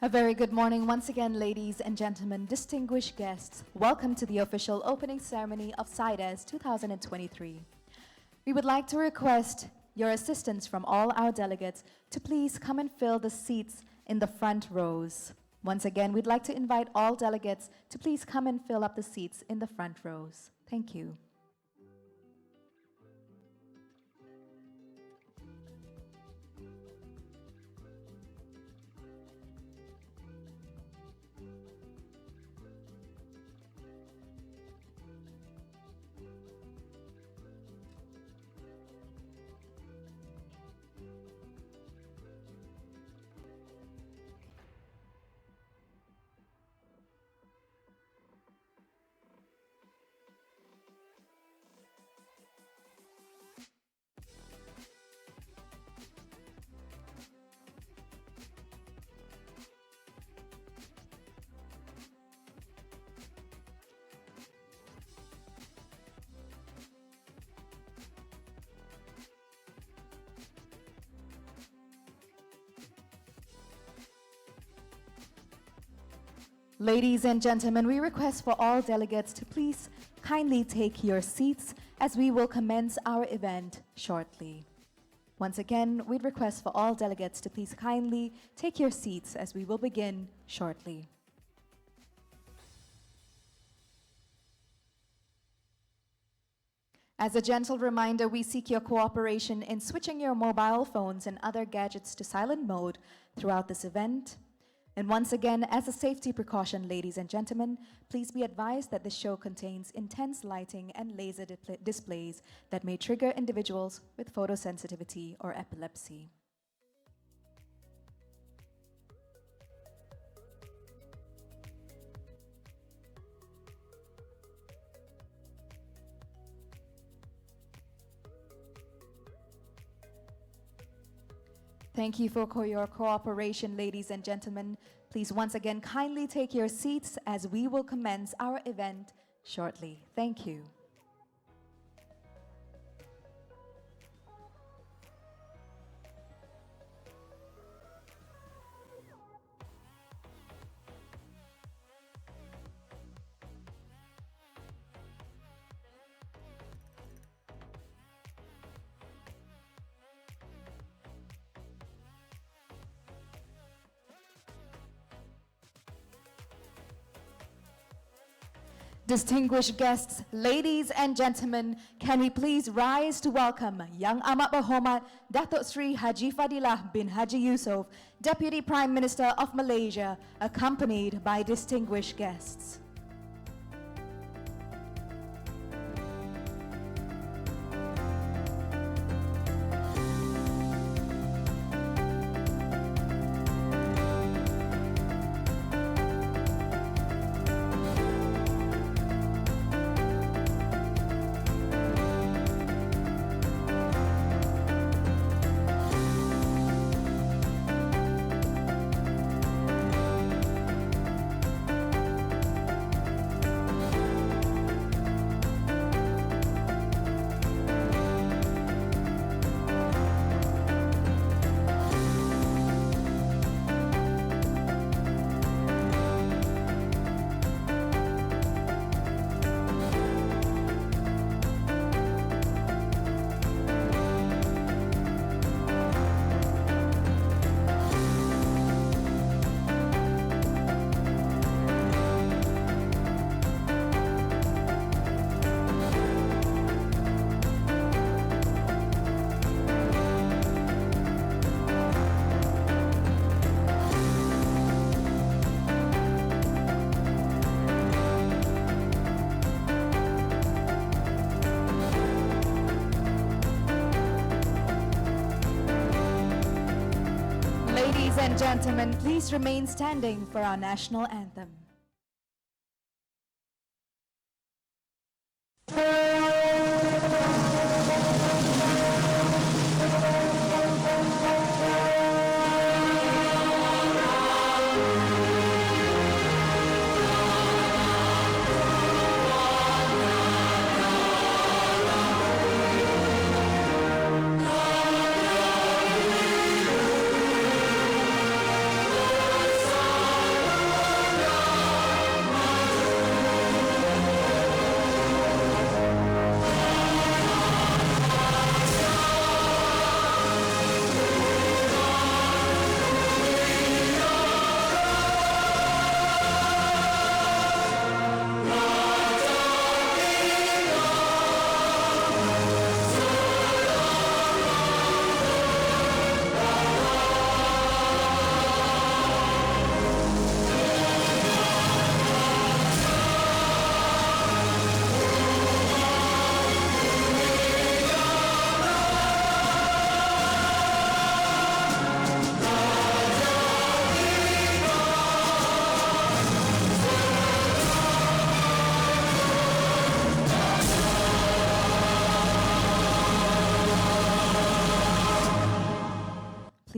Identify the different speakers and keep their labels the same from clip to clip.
Speaker 1: A very good morning once again, ladies and gentlemen, distinguished guests. Welcome to the official opening ceremony of CYDES 2023. We would like to request your assistance from all our delegates to please come and fill the seats in the front rows. Once again, we'd like to invite all delegates to please come and fill up the seats in the front rows. Thank you. Ladies and gentlemen, we request for all delegates to please kindly take your seats as we will commence our event shortly. Once again, we'd request for all delegates to please kindly take your seats as we will begin shortly. As a gentle reminder, we seek your cooperation in switching your mobile phones and other gadgets to silent mode throughout this event. And once again, as a safety precaution, ladies and gentlemen, please be advised that this show contains intense lighting and laser displays that may trigger individuals with photosensitivity or epilepsy. Thank you for your cooperation, ladies and gentlemen. Please once again kindly take your seats as we will commence our event shortly. Thank you. Distinguished guests, ladies and gentlemen, can we please rise to welcome Yang Amat Berhormat Dato Seri Haji Fadillah bin Haji Yusuf, Deputy Prime Minister of Malaysia, accompanied by distinguished guests. Ladies and gentlemen, please remain standing for our national anthem.
Speaker 2: Sa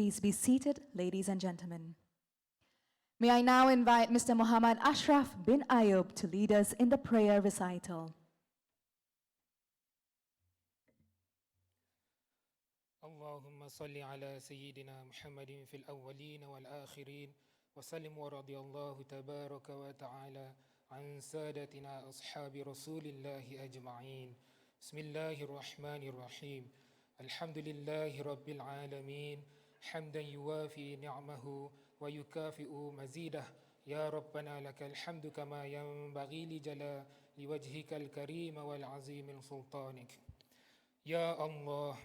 Speaker 1: Please be seated, ladies and gentlemen. May I now invite Mr. Muhammad Ashraf bin Ayub to lead us in the prayer recital.
Speaker 2: اللهم صل على سيدنا محمد في الأولين والآخرين وسلم ورضي الله تبارك وتعالى عن سادتنا أصحاب رسول الله أجمعين. بسم الله الرحمن الرحيم. الحمد لله رب العالمين حمدا يوافي نعمه ويكافئ مزيده. يا ربنا لك الحمد كما ينبغي لجلال وجهك الكريم والعظيم سلطانك. Ya Allah,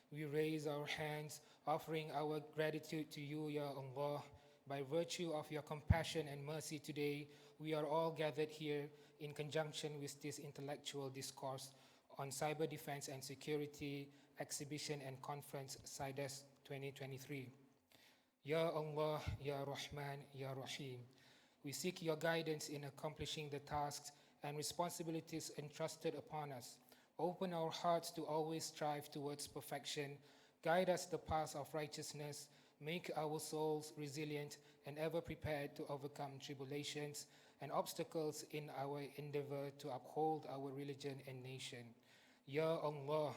Speaker 2: we raise our hands, offering our gratitude to you, Ya Allah. By virtue of your compassion and mercy today, we are all gathered here in conjunction with this intellectual discourse on cyber defense and security exhibition and conference CYDES 2023. Ya Allah, Ya Rahman, Ya Rahim. We seek your guidance in accomplishing the tasks and responsibilities entrusted upon us. Open our hearts to always strive towards perfection. Guide us the path of righteousness. Make our souls resilient and ever prepared to overcome tribulations and obstacles in our endeavor to uphold our religion and nation. Ya Allah,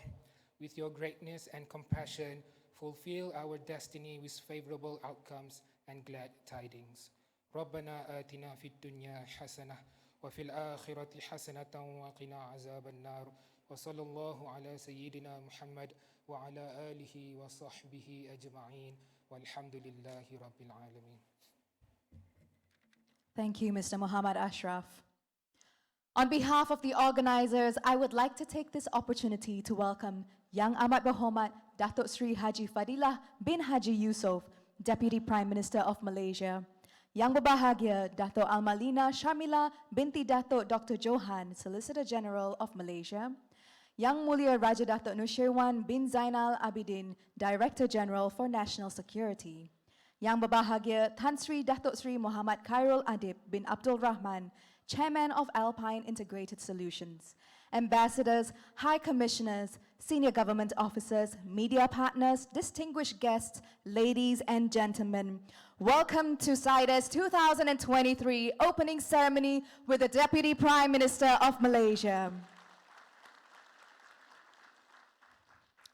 Speaker 2: with your greatness and compassion, fulfill our destiny with favorable outcomes and glad tidings. ربنا آتنا في الدنيا حسنة وفي الآخرة حسنة وقنا عذاب النار وصلى الله على سيدنا محمد وعلى آله وصحبه أجمعين والحمد لله رب العالمين.
Speaker 1: Thank you, Mr. Muhammad Ashraf. On behalf of the organizers, I would like to take this opportunity to welcome Yang Amat Berhormat Dato Seri Haji Fadillah bin Haji Yusuf, Deputy Prime Minister of Malaysia. Yang berbahagia Dato Almalina Sharmila binti Dato Dr. Johan, Solicitor General of Malaysia. Yang Mulia Raja Dato Nusirwan bin Zainal Abidin, Director General for National Security. Yang berbahagia Tan Sri Dato Sri Muhammad Khairul Adib bin Abdul Rahman, Chairman of Alpine Integrated Solutions. Ambassadors, High Commissioners, Senior Government Officers, media partners, distinguished guests, ladies and gentlemen. Welcome to CYDES 2023 opening ceremony with the Deputy Prime Minister of Malaysia.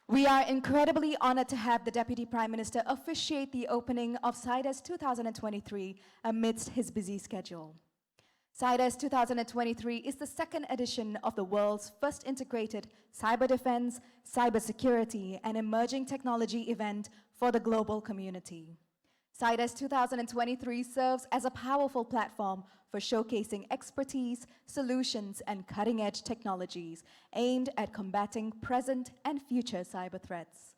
Speaker 1: We are incredibly honored to have the Deputy Prime Minister officiate the opening of CYDES 2023 amidst his busy schedule. CYDES 2023 is the second edition of the world's first integrated cyber defense, cybersecurity, and emerging technology event for the global community. CYDES 2023 serves as a powerful platform for showcasing expertise, solutions, and cutting-edge technologies aimed at combating present and future cyber threats.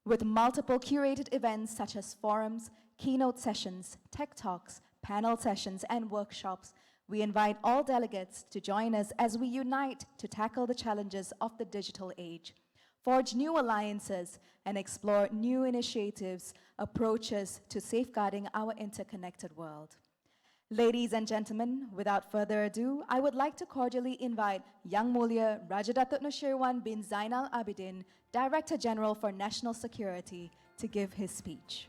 Speaker 1: With multiple curated events such as forums, keynote sessions, tech talks, panel sessions, and workshops, we invite all delegates to join us as we unite to tackle the challenges of the digital age, forge new alliances, and explore new initiatives, approaches to safeguarding our interconnected world. Ladies and gentlemen, without further ado, I would like to cordially invite Yang Mulia Raja Datuk Nusirwan bin Zainal Abidin, Director General for National Security, to give his speech.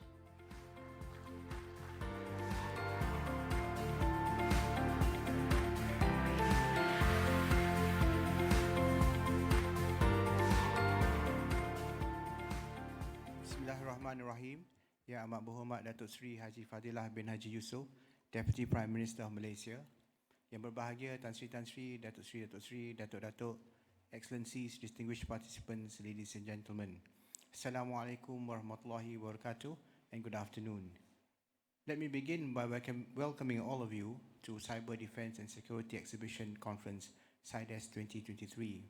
Speaker 3: Bismillahirrahmanirrahim. Yang Amat Berhormat Datuk Seri Haji Fadillah bin Haji Yusuf, Deputy Prime Minister of Malaysia. Yang berbahagia Tan Sri, Datuk Seri, Datuk, Excellencies, distinguished participants, ladies and gentlemen. Assalamualaikum warahmatullahi wabarakatuh and good afternoon. Let me begin by welcoming all of you to Cyber Defense and Security Exhibition Conference CYDES 2023.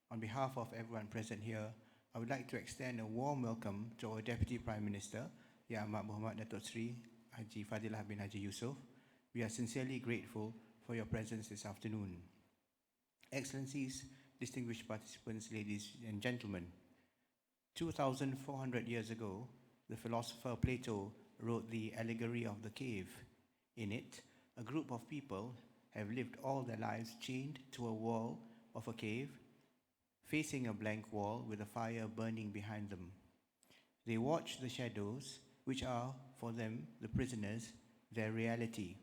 Speaker 3: On behalf of everyone present here, I would like to extend a warm welcome to our Deputy Prime Minister, Yang Amat Berhormat Datuk Seri Haji Fadillah bin Haji Yusuf. We are sincerely grateful for your presence this afternoon. Excellencies, distinguished participants, ladies and gentlemen, 2,400 years ago, the philosopher Plato wrote the allegory of the cave. In it, a group of people have lived all their lives chained to a wall of a cave, facing a blank wall with a fire burning behind them. They watch the shadows, which are, for them, the prisoners, their reality.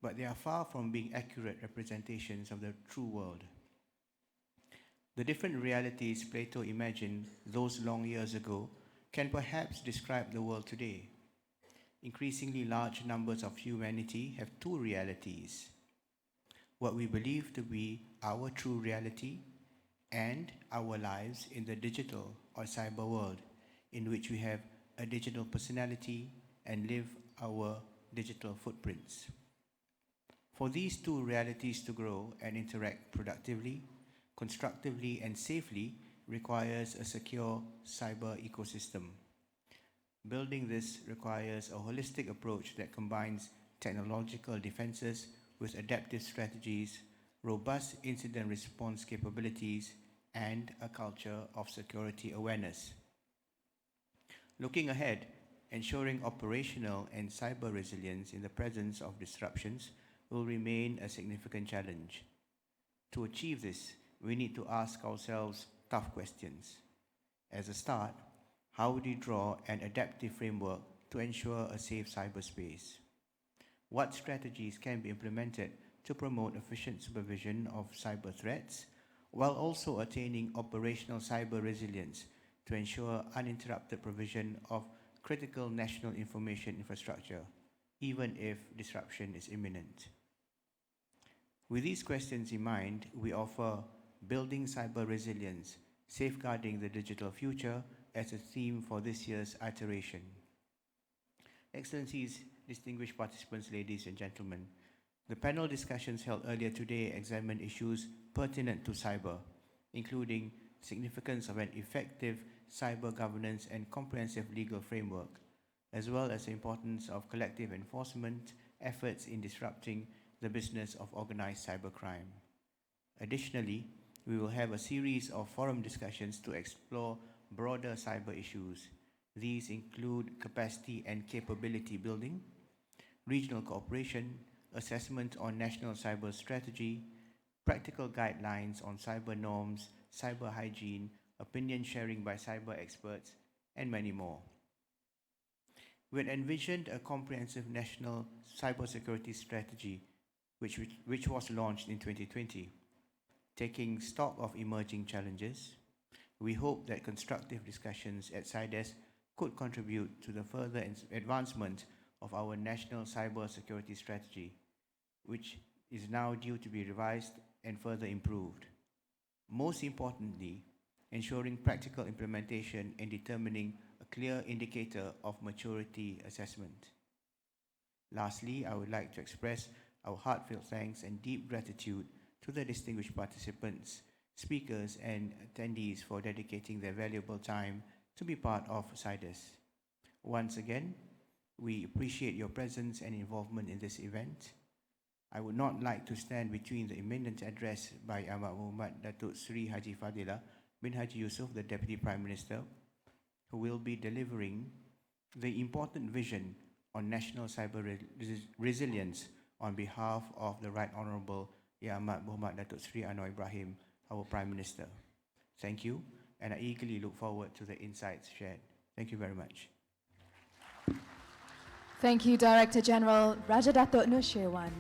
Speaker 3: But they are far from being accurate representations of the true world. The different realities Plato imagined those long years ago can perhaps describe the world today. Increasingly large numbers of humanity have two realities: what we believe to be our true reality and our lives in the digital or cyber world, in which we have a digital personality and live our digital footprints. For these two realities to grow and interact productively, constructively, and safely requires a secure cyber ecosystem. Building this requires a holistic approach that combines technological defenses with adaptive strategies, robust incident response capabilities, and a culture of security awareness. Looking ahead, ensuring operational and cyber resilience in the presence of disruptions will remain a significant challenge. To achieve this, we need to ask ourselves tough questions. As a start, how would you draw an adaptive framework to ensure a safe cyberspace? What strategies can be implemented to promote efficient supervision of cyber threats, while also attaining operational cyber resilience to ensure uninterrupted provision of critical national information infrastructure, even if disruption is imminent? With these questions in mind, we offer Building Cyber Resilience, Safeguarding the Digital Future as a theme for this year's iteration. Excellencies, distinguished participants, ladies and gentlemen, the panel discussions held earlier today examined issues pertinent to cyber, including significance of an effective cyber governance and comprehensive legal framework, as well as the importance of collective enforcement efforts in disrupting the business of organized cybercrime. Additionally, we will have a series of forum discussions to explore broader cyber issues. These include capacity and capability building, regional cooperation, assessment on national cyber strategy, practical guidelines on cyber norms, cyber hygiene, opinion sharing by cyber experts, and many more. We had envisioned a comprehensive national cybersecurity strategy which was launched in 2020. Taking stock of emerging challenges, we hope that constructive discussions at CYDES could contribute to the further advancement of our national cybersecurity strategy, which is now due to be revised and further improved. Most importantly, ensuring practical implementation and determining a clear indicator of maturity assessment. Lastly, I would like to express our heartfelt thanks and deep gratitude to the distinguished participants, speakers, and attendees for dedicating their valuable time to be part of CYDES. Once again, we appreciate your presence and involvement in this event. I would not like to stand between the imminent address by Ahmad Muhammad Dato Seri Haji Fadillah bin Haji Yusuf, the Deputy Prime Minister, who will be delivering the important vision on national cyber resilience on behalf of the Right Honourable Ahmad Muhammad Dato Seri Anwar Ibrahim, our Prime Minister. Thank you, and I eagerly look forward to the insights shared. Thank you very much.
Speaker 1: Thank you, Director General Raja Dato Nusirwan.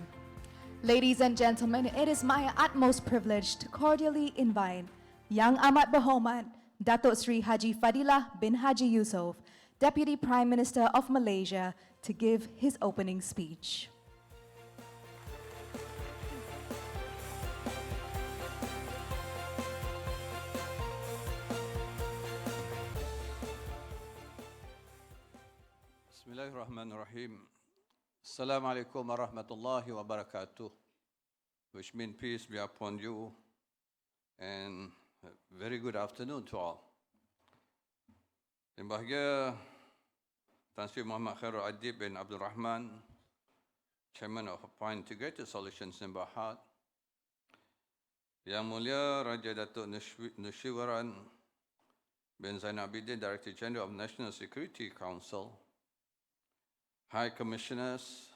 Speaker 1: Ladies and gentlemen, it is my utmost privilege to cordially invite Yang Amat Berhormat Dato Seri Haji Fadillah bin Haji Yusuf, Deputy Prime Minister of Malaysia, to give his opening speech.
Speaker 4: Bismillahirrahmanirrahim. Assalamu alaikum warahmatullahi wabarakatuh. Which means peace be upon you and a very good afternoon to all. Yang bahagia Tan Sri Muhammad Khairul Adib bin Abdul Rahman, Chairman of Appoint Integrated Solutions in Berhad, Yang Mulia Raja Datuk Nusirwan bin Zainal Abidin, Director General of National Security Council, High Commissioners,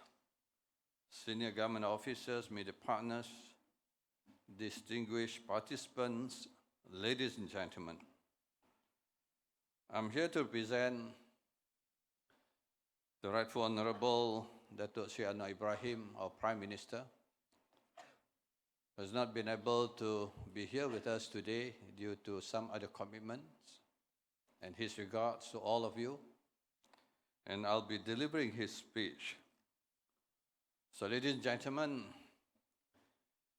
Speaker 4: Senior Government Officers, Media Partners, distinguished participants, ladies and gentlemen. I'm here to present the Rightful Honorable Dato Ibrahim, our Prime Minister, who has not been able to be here with us today due to some other commitments, and his regards to all of you. And I'll be delivering his speech. So, ladies and gentlemen,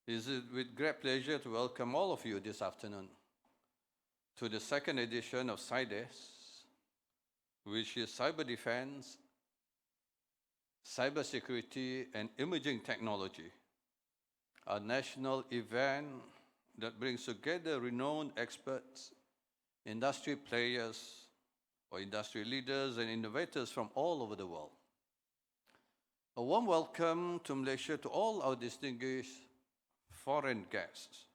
Speaker 4: it is with great pleasure to welcome all of you this afternoon to the second edition of CYDES, which is Cyber Defense, Cybersecurity and Emerging Technology, a national event that brings together renowned experts, industry players, or industry leaders and innovators from all over the world. A warm welcome to Malaysia to all our distinguished foreign guests.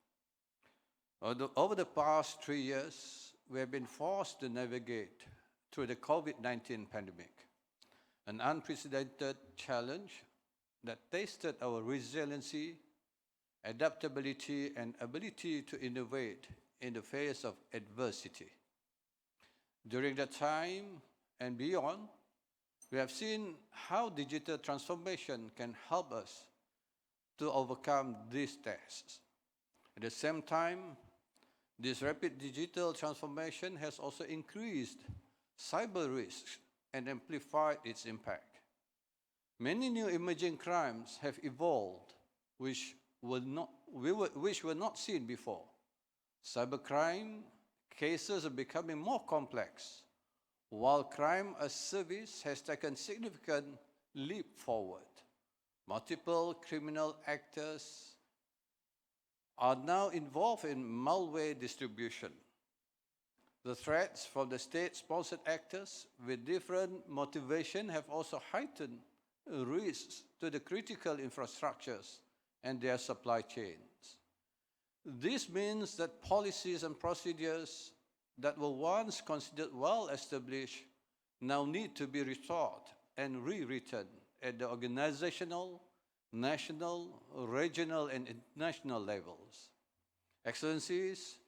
Speaker 4: Over the past 3 years, we have been forced to navigate through the COVID-19 pandemic, an unprecedented challenge that tested our resiliency, adaptability, and ability to innovate in the face of adversity. During that time and beyond, we have seen how digital transformation can help us to overcome these tests. At the same time, this rapid digital transformation has also increased cyber risks and amplified its impact. Many new emerging crimes have evolved which were not seen before. Cybercrime cases are becoming more complex, while crime as service has taken significant leap forward. Multiple criminal actors are now involved in malware distribution. The threats from the state-sponsored actors with different motivation have also heightened risks to the critical infrastructures and their supply chains. This means that policies and procedures that were once considered well established now need to be rethought and rewritten at the organizational, national, regional, and international levels. Excellencies,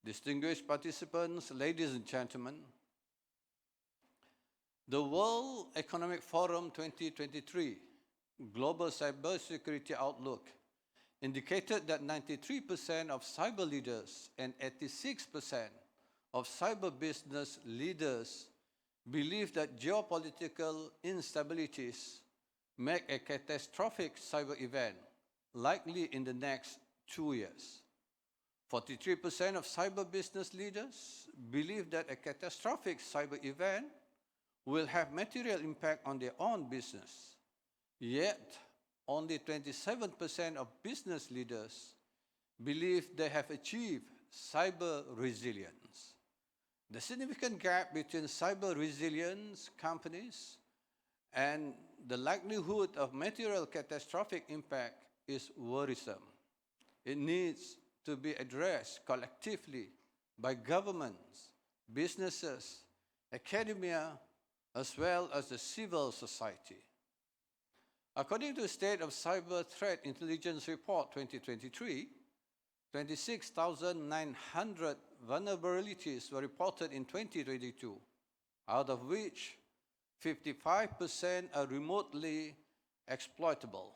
Speaker 4: distinguished participants, ladies and gentlemen, the World Economic Forum 2023 Global Cybersecurity Outlook indicated that 93% of cyber leaders and 86% of cyber business leaders believe that geopolitical instabilities make a catastrophic cyber event likely in the next 2 years. 43% of cyber business leaders believe that a catastrophic cyber event will have material impact on their own business. Yet, only 27% of business leaders believe they have achieved cyber resilience. The significant gap between cyber resilience companies and the likelihood of material catastrophic impact is worrisome. It needs to be addressed collectively by governments, businesses, academia, as well as the civil society. According to the State of Cyber Threat Intelligence Report 2023, 26,900 vulnerabilities were reported in 2022, out of which 55% are remotely exploitable.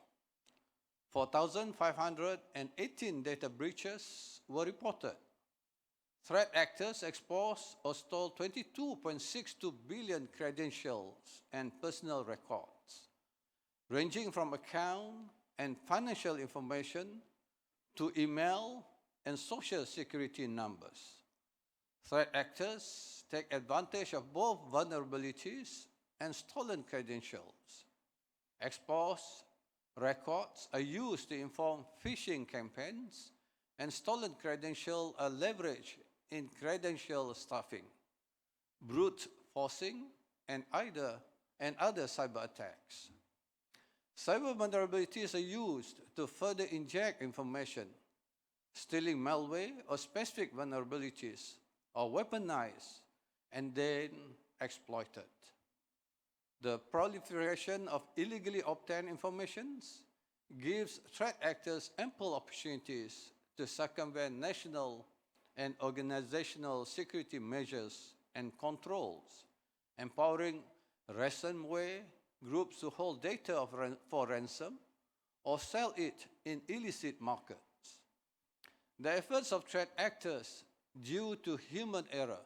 Speaker 4: 4,518 data breaches were reported. Threat actors exposed or stole 22.62 billion credentials and personal records, ranging from account and financial information to email and social security numbers. Threat actors take advantage of both vulnerabilities and stolen credentials. Exposed records are used to inform phishing campaigns, and stolen credentials are leveraged in credential stuffing, brute forcing, and other cyber attacks. Cyber vulnerabilities are used to further inject information, stealing malware or specific vulnerabilities are weaponized and then exploited. The proliferation of illegally obtained information gives threat actors ample opportunities to circumvent national and organizational security measures and controls, empowering ransomware groups to hold data for ransom or sell it in illicit markets. The efforts of threat actors due to human error,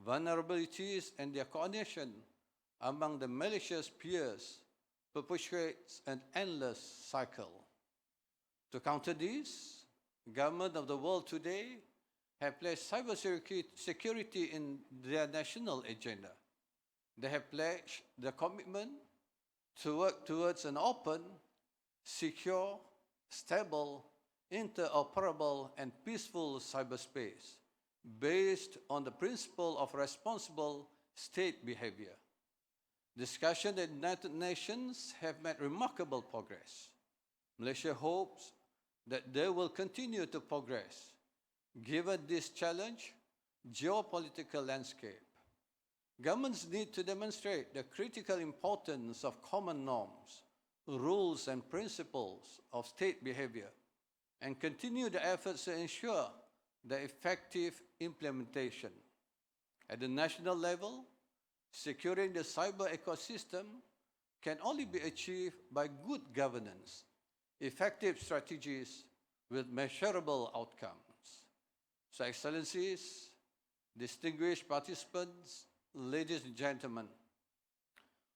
Speaker 4: vulnerabilities, and their coordination among the malicious peers perpetuates an endless cycle. To counter this, governments of the world today have placed cybersecurity in their national agenda. They have pledged the commitment to work towards an open, secure, stable, interoperable, and peaceful cyberspace based on the principle of responsible state behavior. Discussions at the United Nations have made remarkable progress. Malaysia hopes that they will continue to progress given this challenge geopolitical landscape. Governments need to demonstrate the critical importance of common norms, rules, and principles of state behavior and continue the efforts to ensure the effective implementation. At the national level, securing the cyber ecosystem can only be achieved by good governance, effective strategies with measurable outcomes. So, Excellencies, distinguished participants, ladies and gentlemen,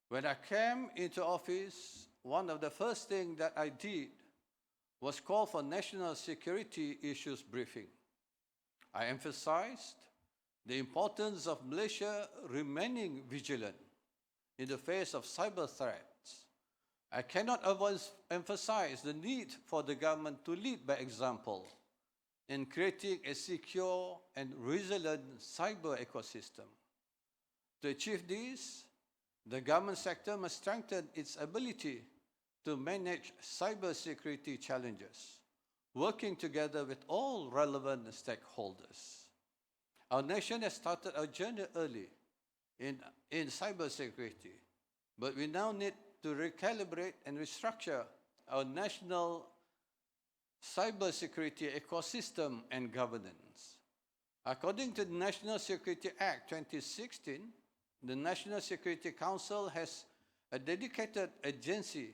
Speaker 4: when I came into office, one of the first things that I did was call for national security issues briefing. I emphasized the importance of Malaysia remaining vigilant in the face of cyber threats. I cannot avoid emphasize the need for the government to lead by example in creating a secure and resilient cyber ecosystem. To achieve this, the government sector must strengthen its ability to manage cybersecurity challenges, working together with all relevant stakeholders. Our nation has started our journey early in cybersecurity, but we now need to recalibrate and restructure our national cybersecurity ecosystem and governance. According to the National Security Act 2016, the National Security Council has a dedicated agency,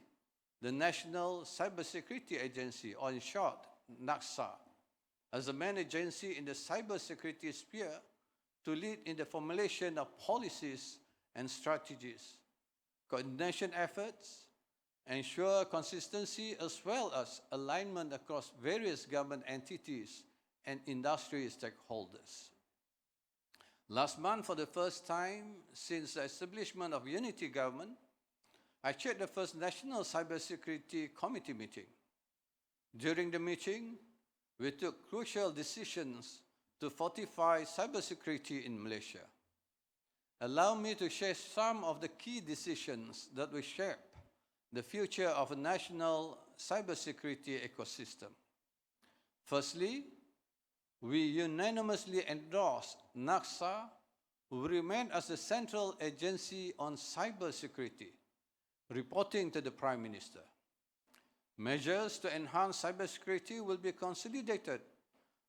Speaker 4: the National Cybersecurity Agency, or in short, NACSA, as the main agency in the cybersecurity sphere to lead in the formulation of policies and strategies, coordination efforts, ensure consistency as well as alignment across various government entities and industry stakeholders. Last month, for the first time since the establishment of unity government, I chaired the first National Cybersecurity Committee meeting. During the meeting, we took crucial decisions to fortify cybersecurity in Malaysia. Allow me to share some of the key decisions that will shape the future of a national cybersecurity ecosystem. Firstly, we unanimously endorse NACSA, who remain as the central agency on cybersecurity, reporting to the Prime Minister. Measures to enhance cybersecurity will be consolidated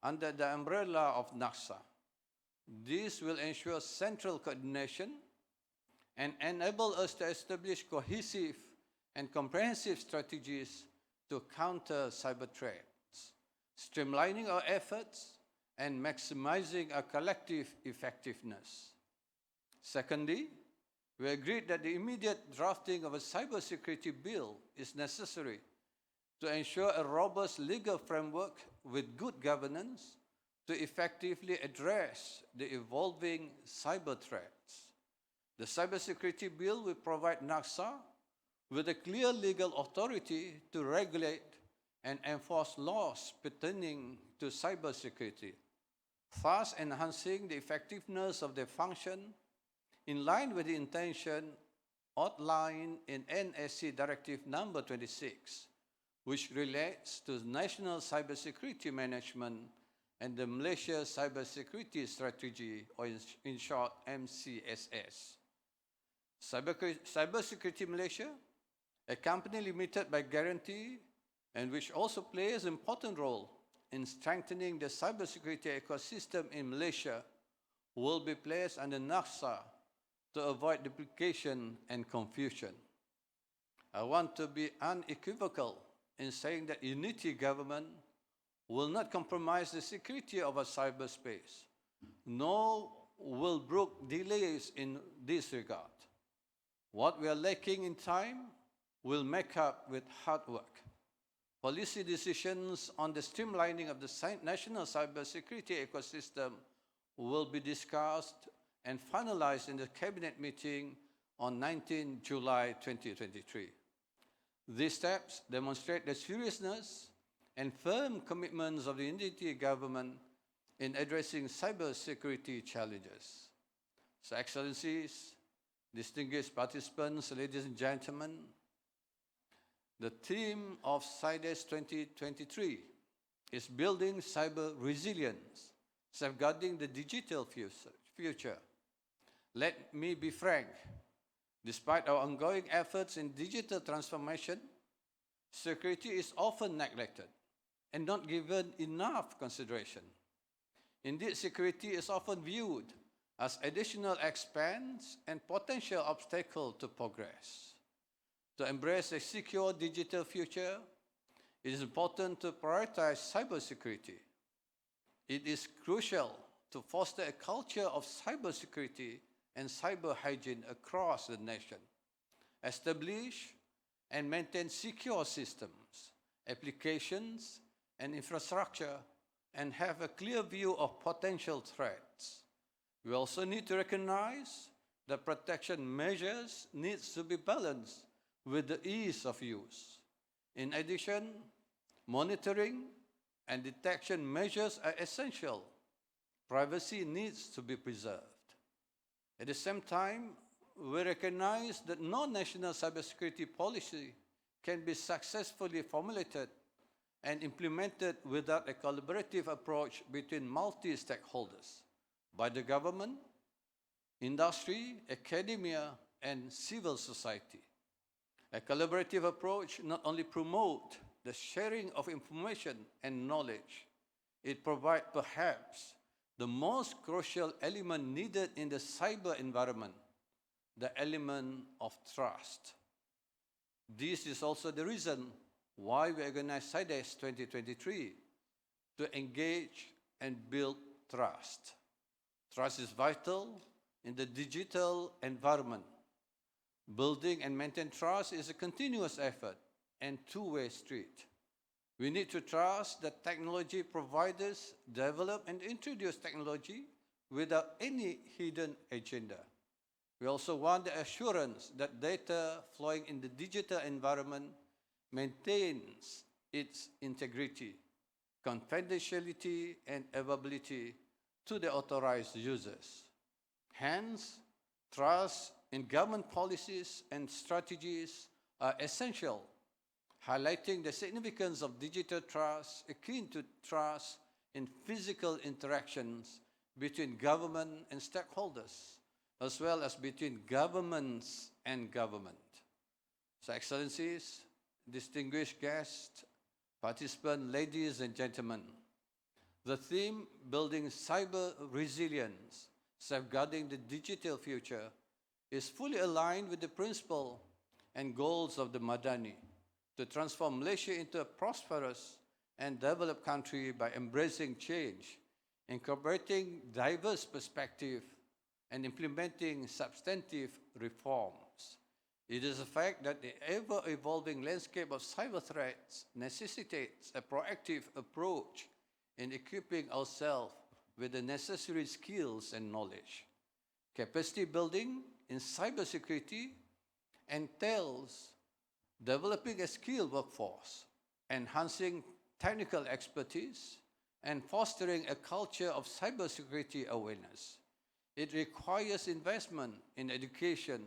Speaker 4: under the umbrella of NACSA. This will ensure central coordination and enable us to establish cohesive and comprehensive strategies to counter cyber threats, streamlining our efforts and maximizing our collective effectiveness. Secondly, we agreed that the immediate drafting of a cybersecurity bill is necessary to ensure a robust legal framework with good governance to effectively address the evolving cyber threats. The cybersecurity bill will provide NACSA with a clear legal authority to regulate and enforce laws pertaining to cybersecurity, thus enhancing the effectiveness of their function in line with the intention outlined in NACSA Directive Number 26, which relates to national cybersecurity management and the Malaysia Cybersecurity Strategy, or in short, MCSS. Cybersecurity Malaysia, a company limited by guarantee and which also plays an important role in strengthening the cybersecurity ecosystem in Malaysia, will be placed under NACSA to avoid duplication and confusion. I want to be unequivocal in saying that unity government will not compromise the security of our cyberspace, nor will brook delays in this regard. What we are lacking in time will make up with hard work. Policy decisions on the streamlining of the national cybersecurity ecosystem will be discussed and finalized in the Cabinet meeting on 19 July 2023. These steps demonstrate the seriousness and firm commitments of the unity government in addressing cybersecurity challenges. So, Excellencies, distinguished participants, ladies and gentlemen, the theme of CYDES 2023 is building cyber resilience, safeguarding the digital future. Let me be frank, despite our ongoing efforts in digital transformation, security is often neglected and not given enough consideration. Indeed, security is often viewed as additional expense and potential obstacle to progress. To embrace a secure digital future, it is important to prioritize cybersecurity. It is crucial to foster a culture of cybersecurity and cyber hygiene across the nation. Establish and maintain secure systems, applications, and infrastructure, and have a clear view of potential threats. We also need to recognize that protection measures need to be balanced with the ease of use. In addition, monitoring and detection measures are essential. Privacy needs to be preserved. At the same time, we recognize that no national cybersecurity policy can be successfully formulated and implemented without a collaborative approach between multi-stakeholders by the government, industry, academia, and civil society. A collaborative approach not only promotes the sharing of information and knowledge, it provides perhaps the most crucial element needed in the cyber environment, the element of trust. This is also the reason why we organize CYDES 2023, to engage and build trust. Trust is vital in the digital environment. Building and maintaining trust is a continuous effort and two-way street. We need to trust that technology providers develop and introduce technology without any hidden agenda. We also want the assurance that data flowing in the digital environment maintains its integrity, confidentiality, and availability to the authorized users. Hence, trust in government policies and strategies are essential, highlighting the significance of digital trust akin to trust in physical interactions between government and stakeholders, as well as between governments and government. So, Excellencies, distinguished guests, participants, ladies and gentlemen, the theme, building cyber resilience, safeguarding the digital future, is fully aligned with the principle and goals of the Madani to transform Malaysia into a prosperous and developed country by embracing change, incorporating diverse perspectives, and implementing substantive reforms. It is a fact that the ever-evolving landscape of cyber threats necessitates a proactive approach in equipping ourselves with the necessary skills and knowledge. Capacity building in cybersecurity entails developing a skilled workforce, enhancing technical expertise, and fostering a culture of cybersecurity awareness. It requires investment in education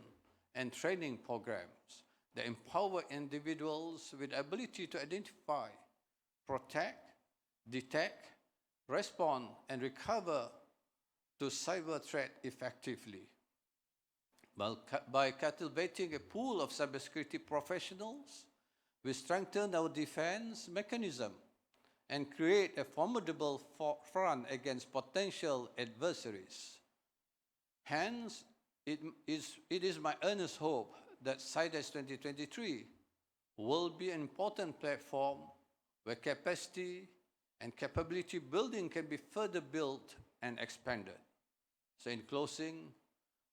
Speaker 4: and training programs that empower individuals with the ability to identify, protect, detect, respond, and recover to cyber threat effectively. By cultivating a pool of cybersecurity professionals, we strengthen our defense mechanism and create a formidable front against potential adversaries. Hence, it is my earnest hope that CYDES 2023 will be an important platform where capacity and capability building can be further built and expanded. So in closing,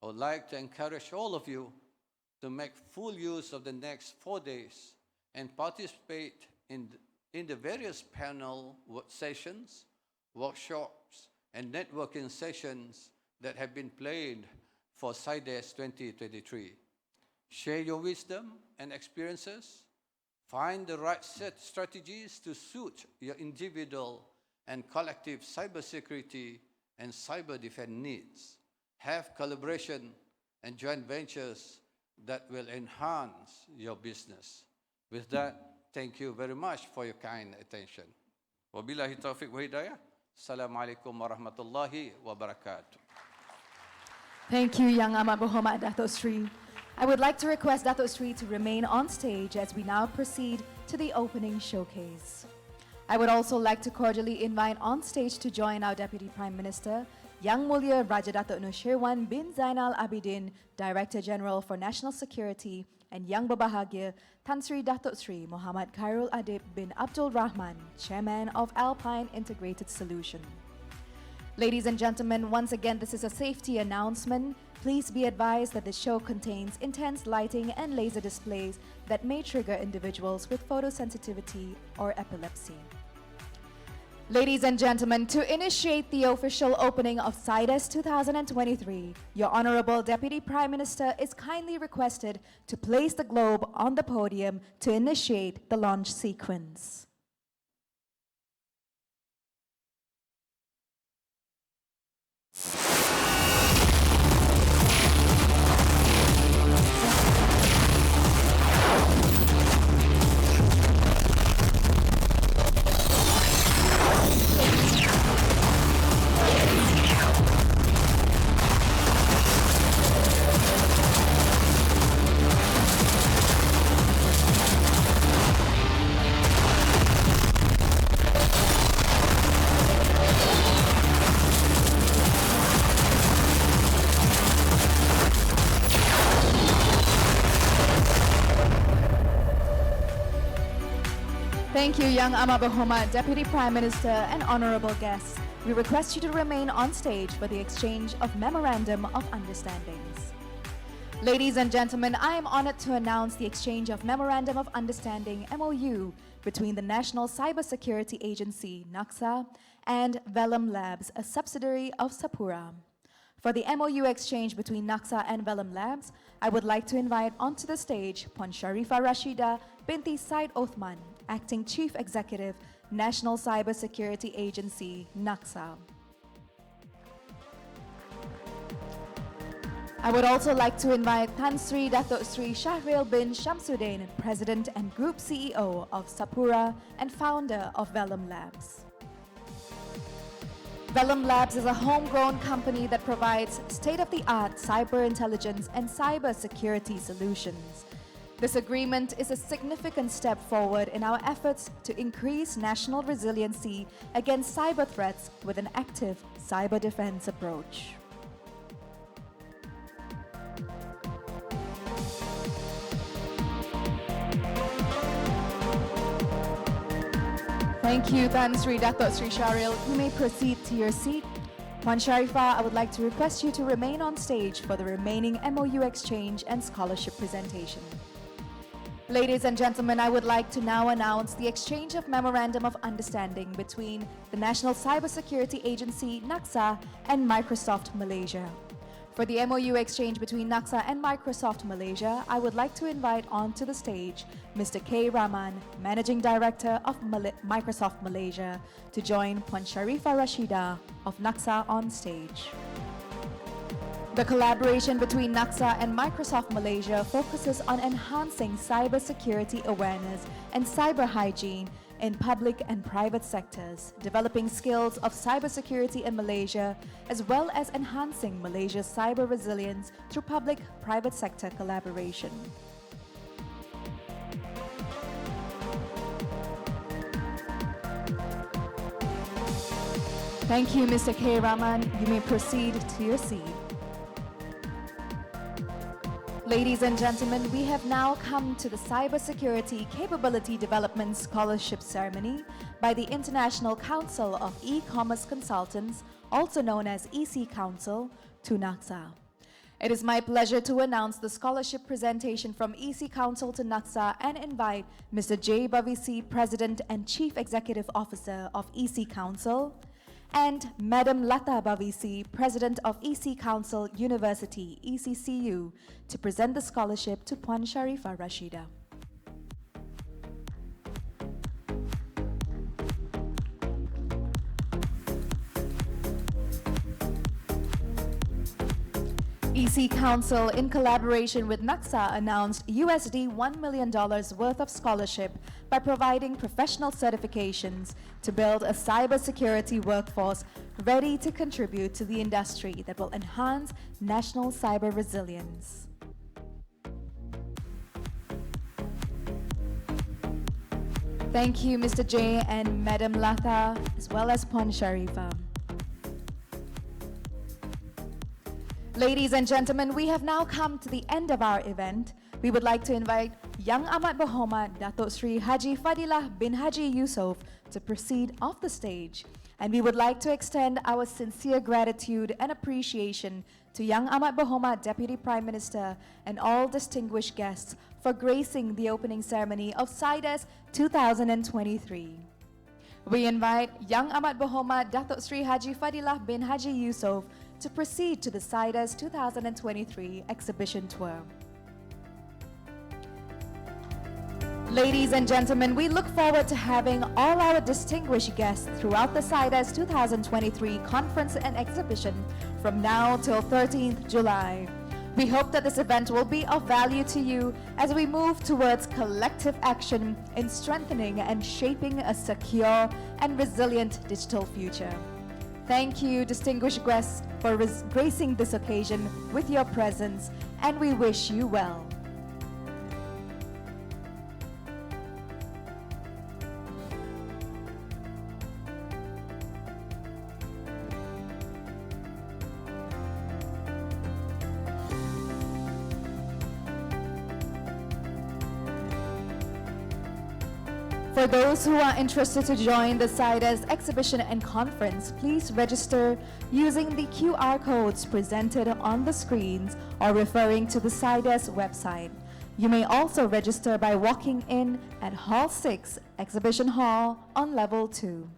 Speaker 4: I would like to encourage all of you to make full use of the next 4 days and participate in the various panel sessions, workshops, and networking sessions that have been planned for CYDES 2023. Share your wisdom and experiences. Find the right set strategies to suit your individual and collective cybersecurity and cyber defense needs. Have collaboration and joint ventures that will enhance your business. With that, thank you very much for your kind attention. Wabillahi taufiq wa hidayah. Assalamualaikum warahmatullahi wabarakatuh.
Speaker 1: Thank you, Yang Amat Berhormat Dato Sri. I would like to request Dato Sri to remain on stage as we now proceed to the opening showcase. I would also like to cordially invite on stage to join our Deputy Prime Minister, Yang Mulia Raja Datuk Nusirwan bin Zainal Abidin, Director General for National Security, and Yang Berbahagia Tan Sri Datuk Sri Muhammad Khairul Adib bin Abdul Rahman, Chairman of Alpine Integrated Solution. Ladies and gentlemen, once again, this is a safety announcement. Please be advised that the show contains intense lighting and laser displays that may trigger individuals with photosensitivity or epilepsy. Ladies and gentlemen, to initiate the official opening of CYDES 2023, your Honorable Deputy Prime Minister is kindly requested to place the globe on the podium to initiate the launch sequence. Thank you, Yang Amat Berhormat Deputy Prime Minister and honorable guests. We request you to remain on stage for the exchange of Memorandum of Understandings. Ladies and gentlemen, I am honored to announce the exchange of Memorandum of Understanding (MOU) between the National Cybersecurity Agency (NACSA) and Vellum Labs, a subsidiary of Sapura. For the MOU exchange between NACSA and Vellum Labs, I would like to invite onto the stage Puan Sharifah Rashida binti Said Othman, Acting Chief Executive, National Cybersecurity Agency, NACSA. I would also like to invite Tan Sri Dato Sri Shahril bin Shamsuddin, President and Group CEO of Sapura and founder of Vellum Labs. Vellum Labs is a homegrown company that provides state-of-the-art cyber intelligence and cyber security solutions. This agreement is a significant step forward in our efforts to increase national resiliency against cyber threats with an active cyber defense approach. Thank you, Tan Sri Dato Sri Shahril. You may proceed to your seat. Puan Sharifah, I would like to request you to remain on stage for the remaining MOU exchange and scholarship presentation. Ladies and gentlemen, I would like to now announce the exchange of Memorandum of Understanding between the National Cybersecurity Agency, NACSA, and Microsoft Malaysia. For the MOU exchange between NACSA and Microsoft Malaysia, I would like to invite onto the stage Mr. K. Rahman, Managing Director of Microsoft Malaysia, to join Puan Sharifah Rashida of NACSA on stage. The collaboration between NACSA and Microsoft Malaysia focuses on enhancing cybersecurity awareness and cyber hygiene in public and private sectors, developing skills of cybersecurity in Malaysia, as well as enhancing Malaysia's cyber resilience through public-private sector collaboration. Thank you, Mr. K. Rahman. You may proceed to your seat. Ladies and gentlemen, we have now come to the Cybersecurity Capability Development Scholarship Ceremony by the International Council of E-Commerce Consultants, also known as EC Council, to NACSA. It is my pleasure to announce the scholarship presentation from EC Council to NACSA and invite Mr. J. Bavisi, President and Chief Executive Officer of EC Council, and Madam Lata Bavisi, President of EC Council University, ECCU, to present the scholarship to Puan Sharifah Rashida. EC Council, in collaboration with NACSA, announced USD $1 million worth of scholarship by providing professional certifications to build a cybersecurity workforce ready to contribute to the industry that will enhance national cyber resilience. Thank you, Mr. J and Madam Lata, as well as Puan Sharifah. Ladies and gentlemen, we have now come to the end of our event. We would like to invite Yang Amat Berhormat Dato Sri Haji Fadillah bin Haji Yusuf to proceed off the stage. And we would like to extend our sincere gratitude and appreciation to Yang Amat Berhormat Deputy Prime Minister and all distinguished guests for gracing the opening ceremony of CYDES 2023. We invite Yang Amat Berhormat Dato Sri Haji Fadillah bin Haji Yusuf to proceed to the CYDES 2023 exhibition tour. Ladies and gentlemen, we look forward to having all our distinguished guests throughout the CYDES 2023 conference and exhibition from now till 13th July. We hope that this event will be of value to you as we move towards collective action in strengthening and shaping a secure and resilient digital future. Thank you, distinguished guests, for gracing this occasion with your presence, and we wish you well. For those who are interested to join the CYDES exhibition and conference, please register using the QR codes presented on the screens or referring to the CYDES website. You may also register by walking in at Hall 6, Exhibition Hall on Level 2.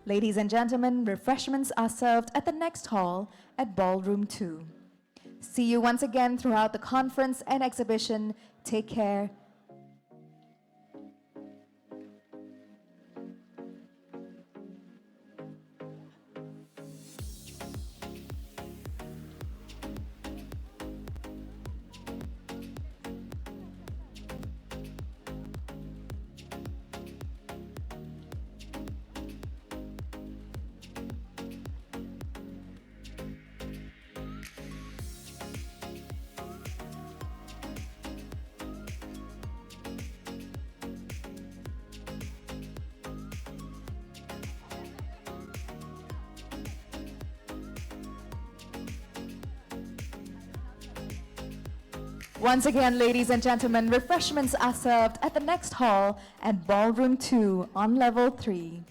Speaker 1: Ladies and gentlemen, refreshments are served at the next hall at Ballroom 2. See you once again throughout the conference and exhibition. Take care. Once again, ladies and gentlemen, refreshments are served at the next hall at Ballroom 2 on Level 3.